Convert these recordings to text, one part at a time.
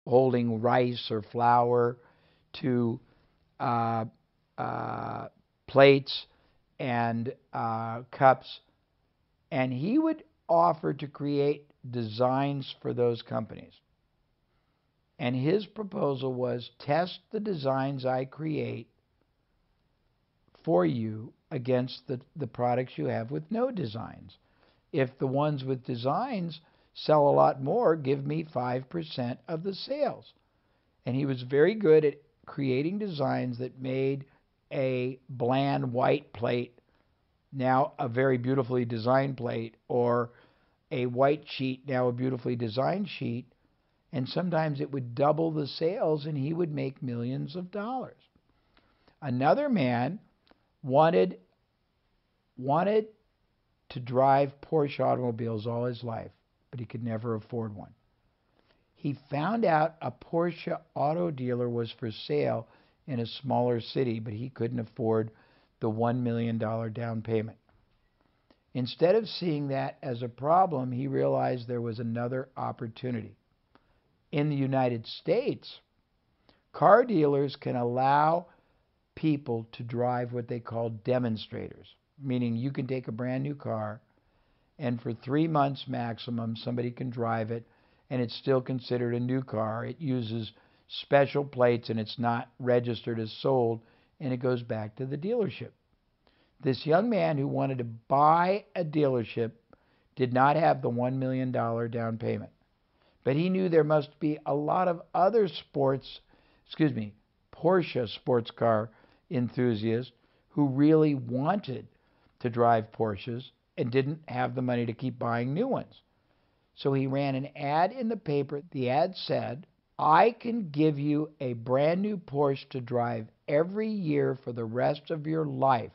holding rice or flour to uh, plates and cups, and he would offer to create designs for those companies. And his proposal was, test the designs I create for you against the products you have with no designs. If the ones with designs sell a lot more, give me 5% of the sales. And he was very good at creating designs that made a bland white plate now a very beautifully designed plate, or a white sheet now a beautifully designed sheet. And sometimes it would double the sales and he would make millions of dollars. Another man wanted to drive Porsche automobiles all his life, but he could never afford one. He found out a Porsche auto dealer was for sale in a smaller city, but he couldn't afford the $1 million down payment. Instead of seeing that as a problem, he realized there was another opportunity. In the United States, car dealers can allow people to drive what they call demonstrators, meaning you can take a brand new car and for 3 months maximum somebody can drive it and it's still considered a new car. It uses special plates and it's not registered as sold, and it goes back to the dealership. This young man who wanted to buy a dealership did not have the $1 million down payment. But he knew there must be a lot of other Porsche sports car enthusiasts who really wanted to drive Porsches and didn't have the money to keep buying new ones. So he ran an ad in the paper. The ad said, I can give you a brand new Porsche to drive every year for the rest of your life.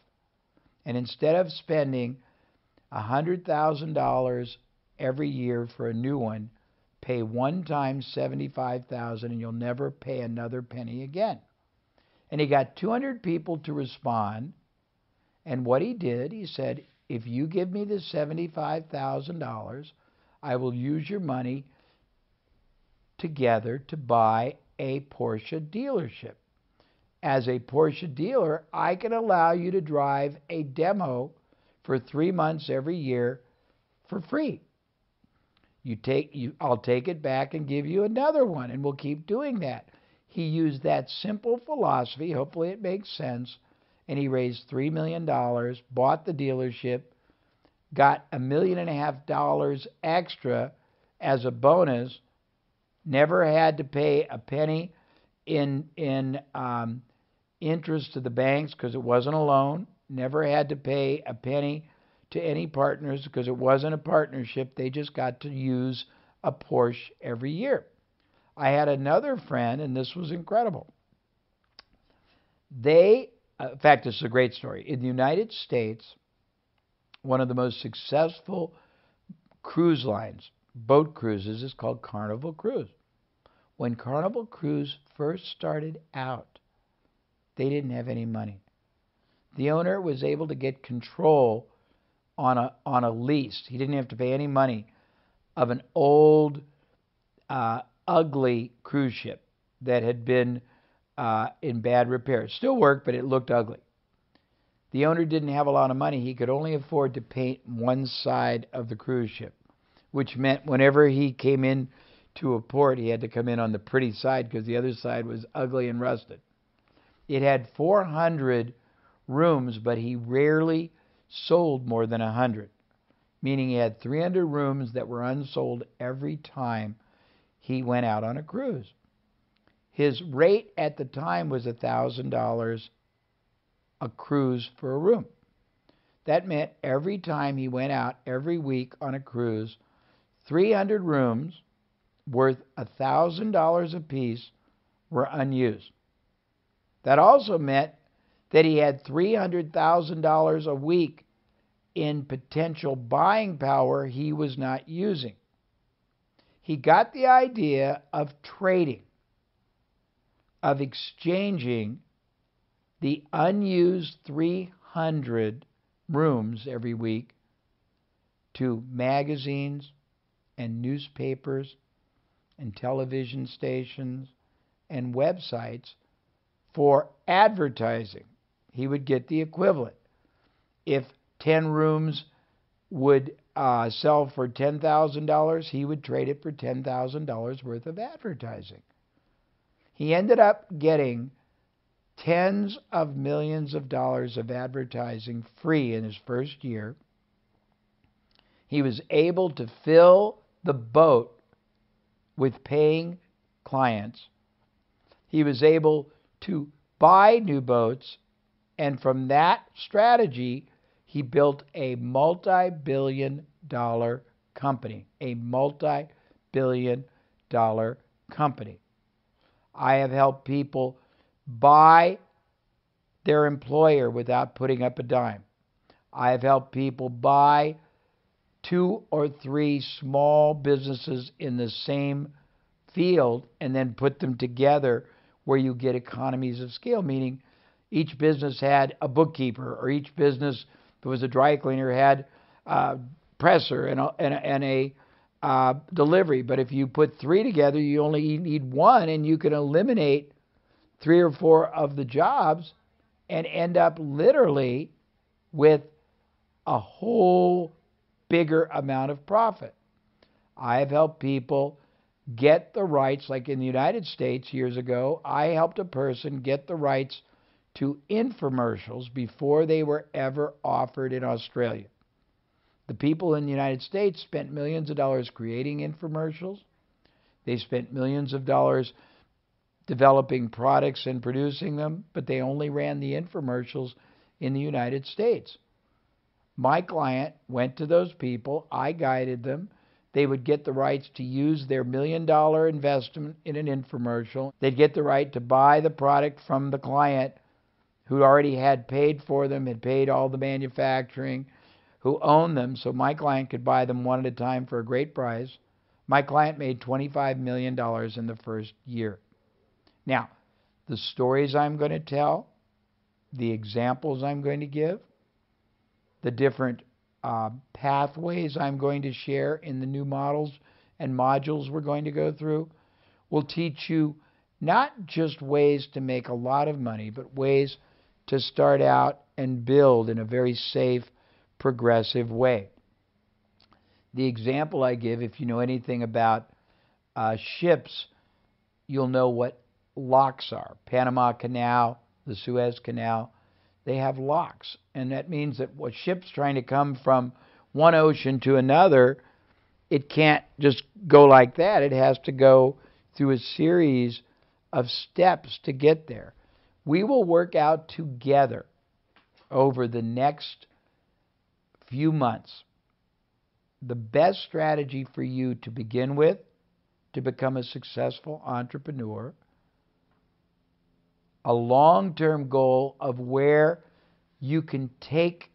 And instead of spending $100,000 every year for a new one, pay one time $75,000 and you'll never pay another penny again. And he got 200 people to respond. And what he did, he said, if you give me the $75,000, I will use your money together to buy a Porsche dealership. As a Porsche dealer, I can allow you to drive a demo for 3 months every year for free. I'll take it back and give you another one, and we'll keep doing that. He used that simple philosophy, hopefully it makes sense, and he raised $3 million, bought the dealership, got $1.5 million extra as a bonus, never had to pay a penny in interest to the banks because it wasn't a loan, never had to pay a penny to any partners because it wasn't a partnership. They just got to use a Porsche every year. I had another friend, and this was incredible. In fact, this is a great story. In the United States, one of the most successful cruise lines, boat cruises, is called Carnival Cruise. When Carnival Cruise first started out, they didn't have any money. The owner was able to get control on a lease. He didn't have to pay any money, of an old, ugly cruise ship that had been in bad repair. It still worked, but it looked ugly. The owner didn't have a lot of money. He could only afford to paint one side of the cruise ship, which meant whenever he came in to a port, he had to come in on the pretty side because the other side was ugly and rusted. It had 400 rooms, but he rarely sold more than 100, meaning he had 300 rooms that were unsold every time he went out on a cruise. His rate at the time was $1,000 a cruise for a room. That meant every time he went out every week on a cruise, 300 rooms worth $1,000 apiece were unused. That also meant that he had $300,000 a week in potential buying power he was not using. He got the idea of trading, of exchanging the unused 300 rooms every week to magazines and newspapers and television stations and websites for advertising. He would get the equivalent. If 10 rooms would sell for $10,000, he would trade it for $10,000 worth of advertising. He ended up getting tens of millions of dollars of advertising free in his first year. He was able to fill the boat with paying clients. He was able to buy new boats, and from that strategy, he built a multi-billion-dollar company. A multi-billion-dollar company. I have helped people buy their employer without putting up a dime. I have helped people buy 2 or 3 small businesses in the same field and then put them together where you get economies of scale, meaning each business had a bookkeeper, or each business that was a dry cleaner had a presser and a delivery. But if you put 3 together, you only need 1, and you can eliminate 3 or 4 of the jobs and end up literally with a whole bigger amount of profit. I have helped people get the rights, like in the United States years ago, I helped a person get the rights to infomercials before they were ever offered in Australia. The people in the United States spent millions of dollars creating infomercials. They spent millions of dollars developing products and producing them, but they only ran the infomercials in the United States. My client went to those people. I guided them. They would get the rights to use their $1 million investment in an infomercial. They'd get the right to buy the product from the client who already had paid for them, had paid all the manufacturing, who owned them, so my client could buy them one at a time for a great price. My client made $25 million in the first year. Now, the stories I'm going to tell, the examples I'm going to give, the different pathways I'm going to share in the new models and modules we're going to go through will teach you not just ways to make a lot of money, but ways to start out and build in a very safe, progressive way. The example I give, if you know anything about ships, you'll know what locks are. Panama Canal, the Suez Canal, they have locks. And that means that a ship's trying to come from one ocean to another, it can't just go like that. It has to go through a series of steps to get there. We will work out together over the next few months the best strategy for you to begin with to become a successful entrepreneur, a long-term goal of where you can take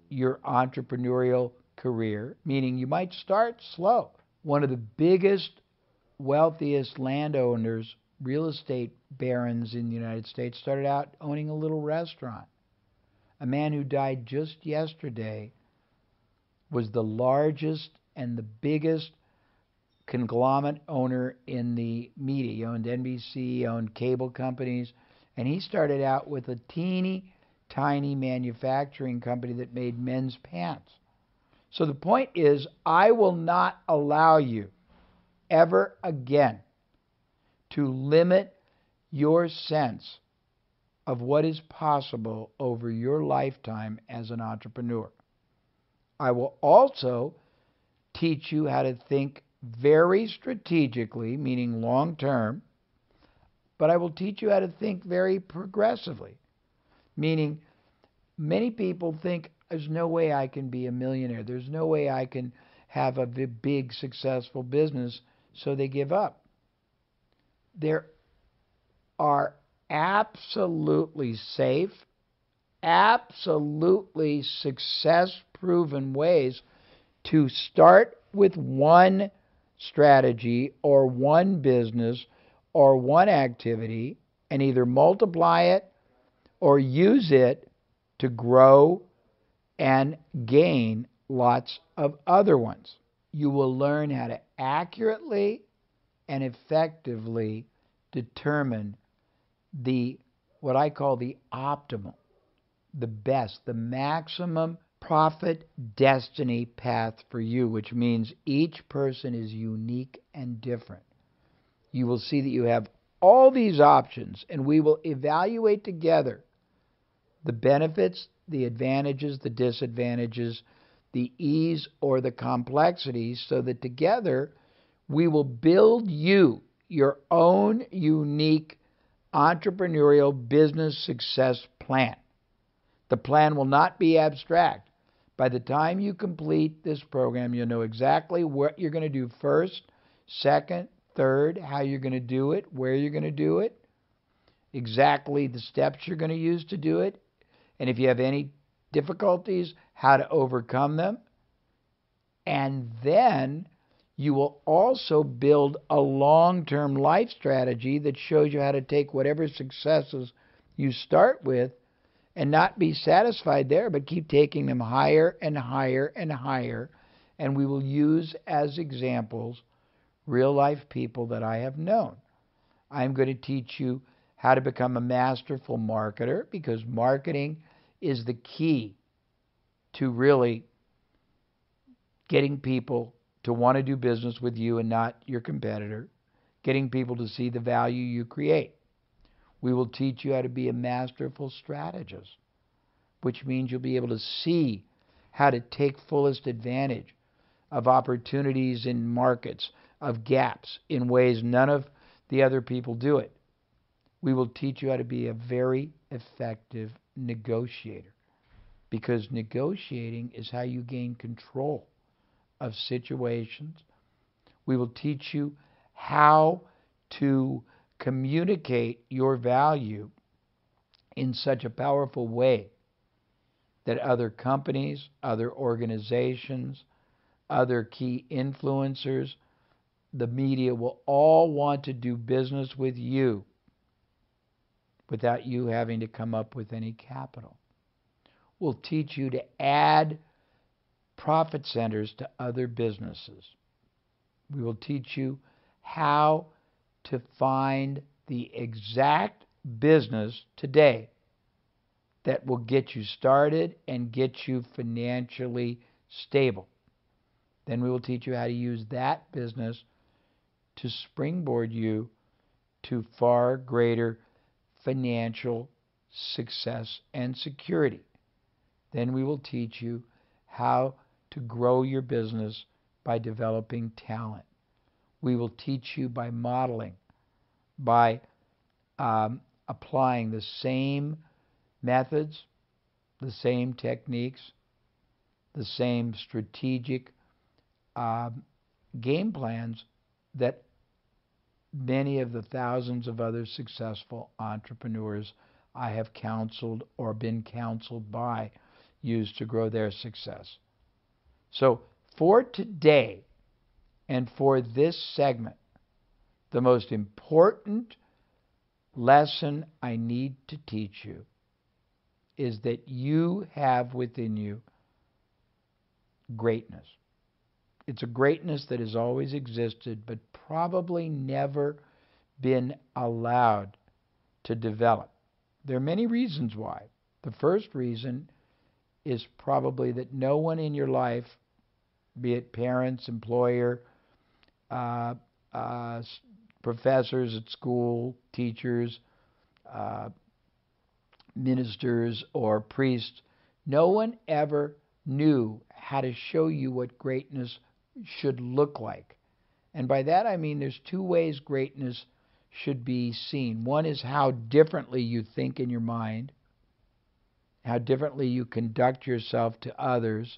your entrepreneurial career, meaning you might start slow. One of the biggest, wealthiest landowners, real estate barons in the United States, started out owning a little restaurant. A man who died just yesterday was the largest and the biggest conglomerate owner in the media. He owned NBC, he owned cable companies, and he started out with a teeny tiny manufacturing company that made men's pants. So the point is, I will not allow you ever again to limit your sense of what is possible over your lifetime as an entrepreneur. I will also teach you how to think very strategically, meaning long term, but I will teach you how to think very progressively, meaning many people think there's no way I can be a millionaire, there's no way I can have a big successful business, so they give up. There are absolutely safe, absolutely success-proven ways to start with one strategy or one business or one activity and either multiply it or use it to grow and gain lots of other ones. You will learn how to accurately and effectively determine what I call the optimal, the best, the maximum profit destiny path for you, which means each person is unique and different. You will see that you have all these options, and we will evaluate together the benefits, the advantages, the disadvantages, the ease or the complexities, so that together we will build you your own unique entrepreneurial business success plan. The plan will not be abstract. By the time you complete this program, you'll know exactly what you're going to do first, second, third, how you're going to do it, where you're going to do it, exactly the steps you're going to use to do it, and if you have any difficulties, how to overcome them. And then you will also build a long-term life strategy that shows you how to take whatever successes you start with and not be satisfied there, but keep taking them higher and higher and higher. And we will use as examples real-life people that I have known. I'm going to teach you how to become a masterful marketer, because marketing is the key to really getting people to want to do business with you and not your competitor, getting people to see the value you create. We will teach you how to be a masterful strategist, which means you'll be able to see how to take fullest advantage of opportunities in markets, of gaps, in ways none of the other people do it. We will teach you how to be a very effective negotiator, because negotiating is how you gain control of situations. We will teach you how to communicate your value in such a powerful way that other companies, other organizations, other key influencers, the media will all want to do business with you without you having to come up with any capital. We'll teach you to add profit centers to other businesses. We will teach you how to find the exact business today that will get you started and get you financially stable. Then we will teach you how to use that business to springboard you to far greater financial success and security. Then we will teach you how to grow your business by developing talent. We will teach you by modeling, by applying the same methods, the same techniques, the same strategic game plans that many of the thousands of other successful entrepreneurs I have counseled or been counseled by use to grow their success. So for today and for this segment, the most important lesson I need to teach you is that you have within you greatness. It's a greatness that has always existed, but probably never been allowed to develop. There are many reasons why. The first reason is probably that no one in your life, be it parents, employer, professors at school, teachers, ministers, or priests, no one ever knew how to show you what greatness should look like. And by that I mean there's two ways greatness should be seen. One is how differently you think in your mind, how differently you conduct yourself to others,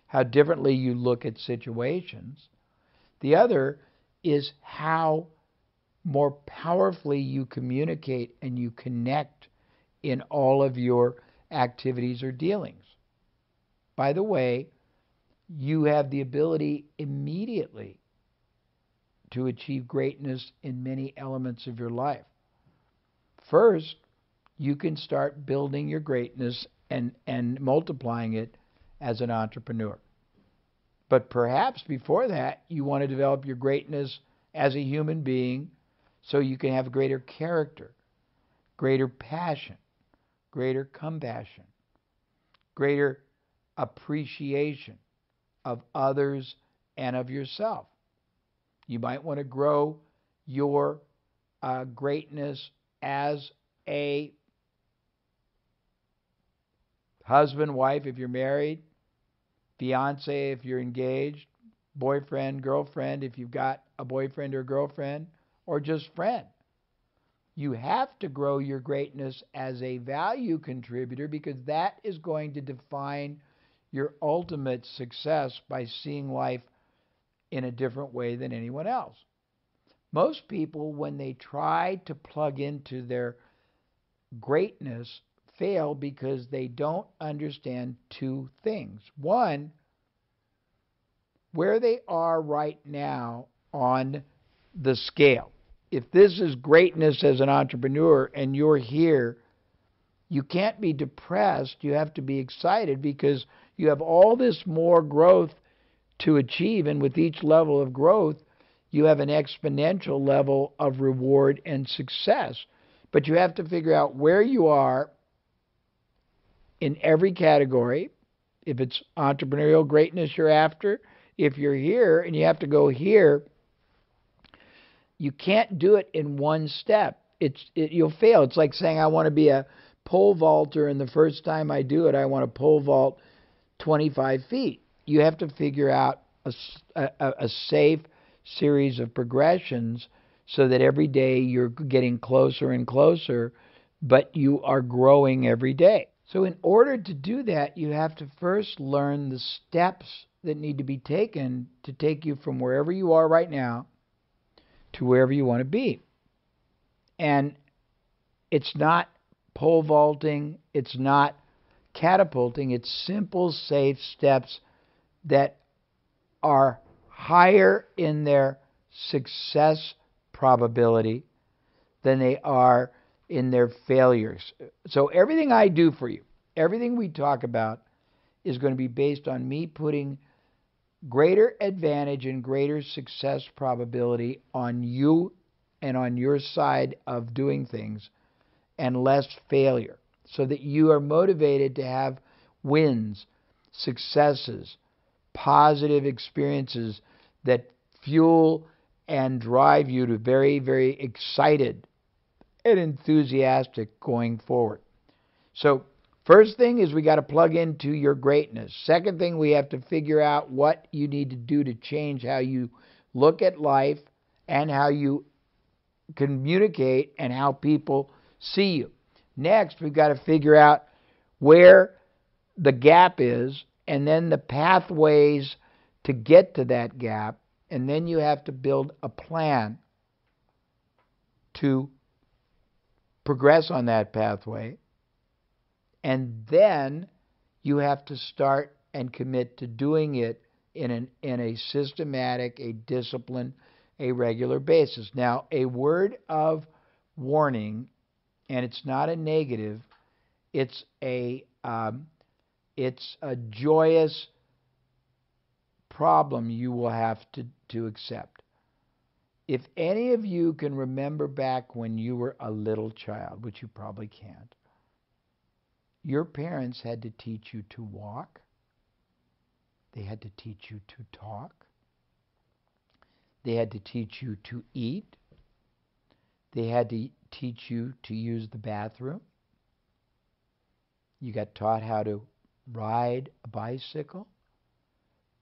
how differently you look at situations. The other is how more powerfully you communicate and you connect in all of your activities or dealings. By the way, you have the ability immediately to achieve greatness in many elements of your life. First, you can start building your greatness and multiplying it as an entrepreneur. But perhaps before that, you want to develop your greatness as a human being so you can have greater character, greater passion, greater compassion, greater appreciation of others and of yourself. You might want to grow your greatness as a husband, wife if you're married, fiance if you're engaged, boyfriend, girlfriend if you've got a boyfriend or girlfriend, or just friend. You have to grow your greatness as a value contributor because that is going to define your ultimate success by seeing life in a different way than anyone else. Most people, when they try to plug into their greatness, fail because they don't understand two things. One, where they are right now on the scale. If this is greatness as an entrepreneur and you're here, you can't be depressed. You have to be excited because you have all this more growth to achieve. And with each level of growth, you have an exponential level of reward and success. But you have to figure out where you are in every category. If it's entrepreneurial greatness you're after, if you're here and you have to go here, you can't do it in one step. You'll fail. It's like saying I want to be a pole vaulter, and the first time I do it, I want to pole vault 25 feet. You have to figure out a safe series of progressions so that every day you're getting closer and closer, but you are growing every day. So in order to do that, you have to first learn the steps that need to be taken to take you from wherever you are right now to wherever you want to be. And it's not pole vaulting, it's not catapulting, it's simple, safe steps that are higher in their success probability than they are in their failures. So everything I do for you, everything we talk about is going to be based on me putting greater advantage and greater success probability on you and on your side of doing things and less failure, so that you are motivated to have wins, successes, positive experiences that fuel and drive you to very, very excited and enthusiastic going forward. So first thing is we got to plug into your greatness. Second thing, we have to figure out what you need to do to change how you look at life and how you communicate and how people see you. Next, we've got to figure out where the gap is and then the pathways to get to that gap. And then you have to build a plan to progress on that pathway. And then you have to start and commit to doing it in a systematic, a disciplined, a regular basis. Now, a word of warning, and it's not a negative, it's a joyous problem you will have to accept. If any of you can remember back when you were a little child, which you probably can't, your parents had to teach you to walk. They had to teach you to talk. They had to teach you to eat. They had to teach you to use the bathroom. You got taught how to ride a bicycle.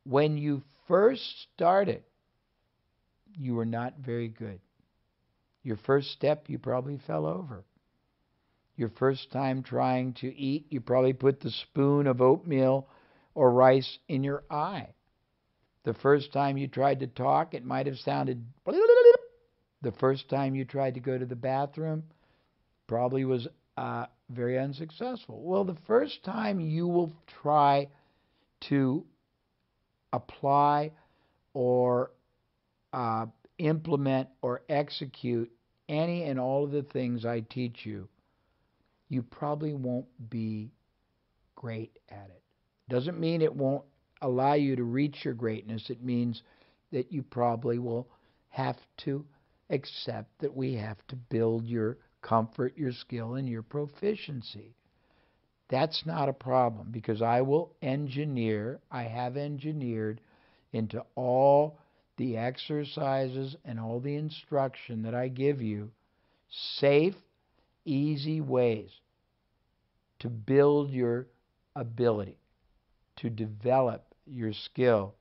When you first started, you were not very good. Your first step, you probably fell over. Your first time trying to eat, you probably put the spoon of oatmeal or rice in your eye. The first time you tried to talk, it might have sounded... The first time you tried to go to the bathroom probably was very unsuccessful. Well, the first time you will try to apply or implement or execute any and all of the things I teach you, you probably won't be great at it. Doesn't mean it won't allow you to reach your greatness. It means that you probably will have to accept that we have to build your comfort, your skill, and your proficiency. That's not a problem, because I have engineered into all the exercises and all the instruction that I give you safe, easy ways to build your ability, to develop your skill,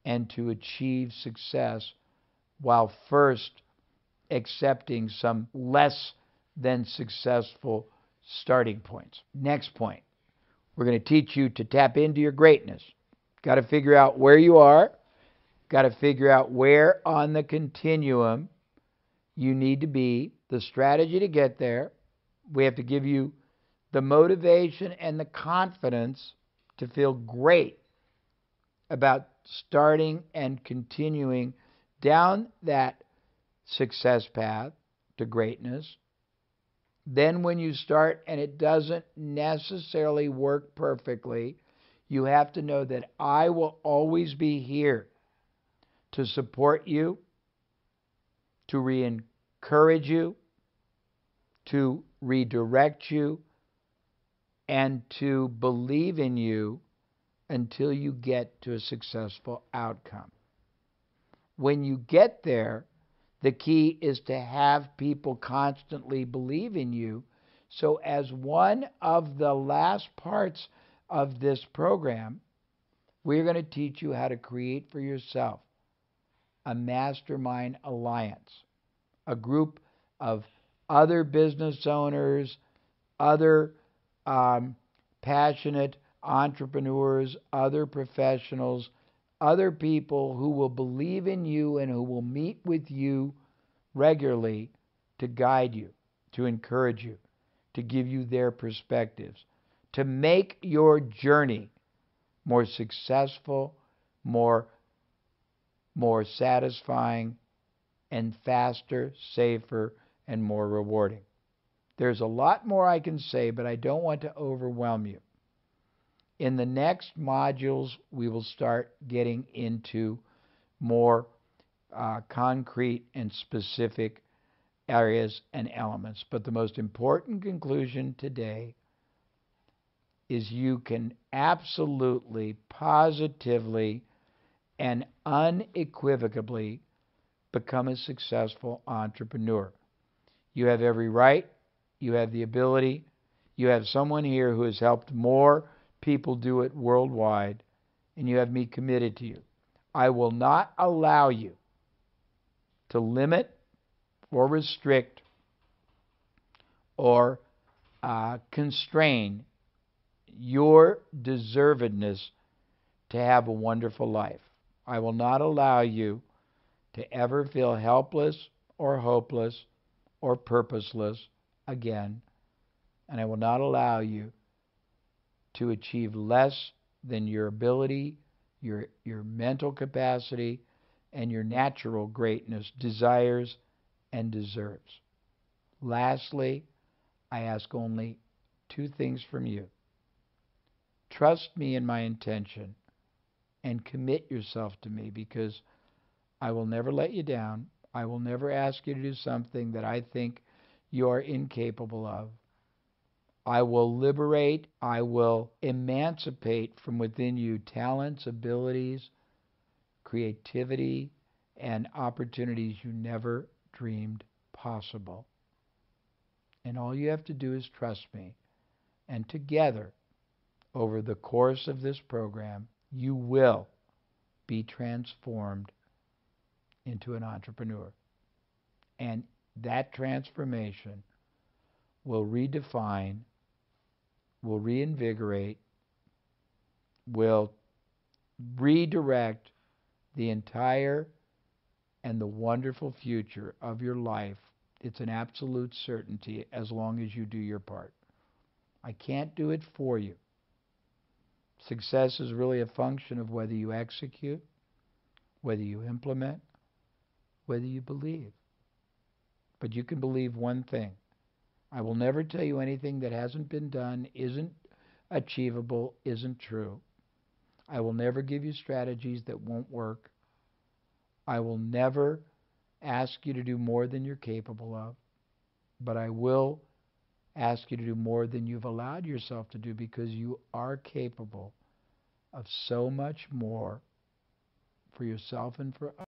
and to achieve success while first accepting some less than successful starting points. Next point, we're going to teach you to tap into your greatness. Got to figure out where you are. Got to figure out where on the continuum you need to be, the strategy to get there. We have to give you the motivation and the confidence to feel great about starting and continuing down that success path to greatness. Then when you start and it doesn't necessarily work perfectly, you have to know that I will always be here to support you, to encourage you, to redirect you, and to believe in you until you get to a successful outcome. When you get there, the key is to have people constantly believe in you. So as one of the last parts of this program, we're going to teach you how to create for yourself a mastermind alliance, a group of other business owners, other passionate entrepreneurs, other professionals, other people who will believe in you and who will meet with you regularly to guide you, to encourage you, to give you their perspectives, to make your journey more successful, more satisfying, and faster, safer, and more rewarding. There's a lot more I can say, but I don't want to overwhelm you. In the next modules, we will start getting into more concrete and specific areas and elements. But the most important conclusion today is you can absolutely, positively, and unequivocally become a successful entrepreneur. You have every right. You have the ability. You have someone here who has helped more people do it worldwide, and you have me committed to you. I will not allow you to limit or restrict or constrain your deservedness to have a wonderful life. I will not allow you to ever feel helpless or hopeless or purposeless again, and I will not allow you to achieve less than your ability, your mental capacity, and your natural greatness desires and deserves. Lastly, I ask only two things from you. Trust me in my intention and commit yourself to me, because I will never let you down. I will never ask you to do something that I think you are incapable of. I will liberate, I will emancipate from within you talents, abilities, creativity, and opportunities you never dreamed possible. And all you have to do is trust me. And together, over the course of this program, you will be transformed into an entrepreneur. And that transformation will redefine, will reinvigorate, will redirect the entire and the wonderful future of your life. It's an absolute certainty as long as you do your part. I can't do it for you. Success is really a function of whether you execute, whether you implement, whether you believe. But you can believe one thing. I will never tell you anything that hasn't been done, isn't achievable, isn't true. I will never give you strategies that won't work. I will never ask you to do more than you're capable of, but I will ask you to do more than you've allowed yourself to do, because you are capable of so much more for yourself and for others.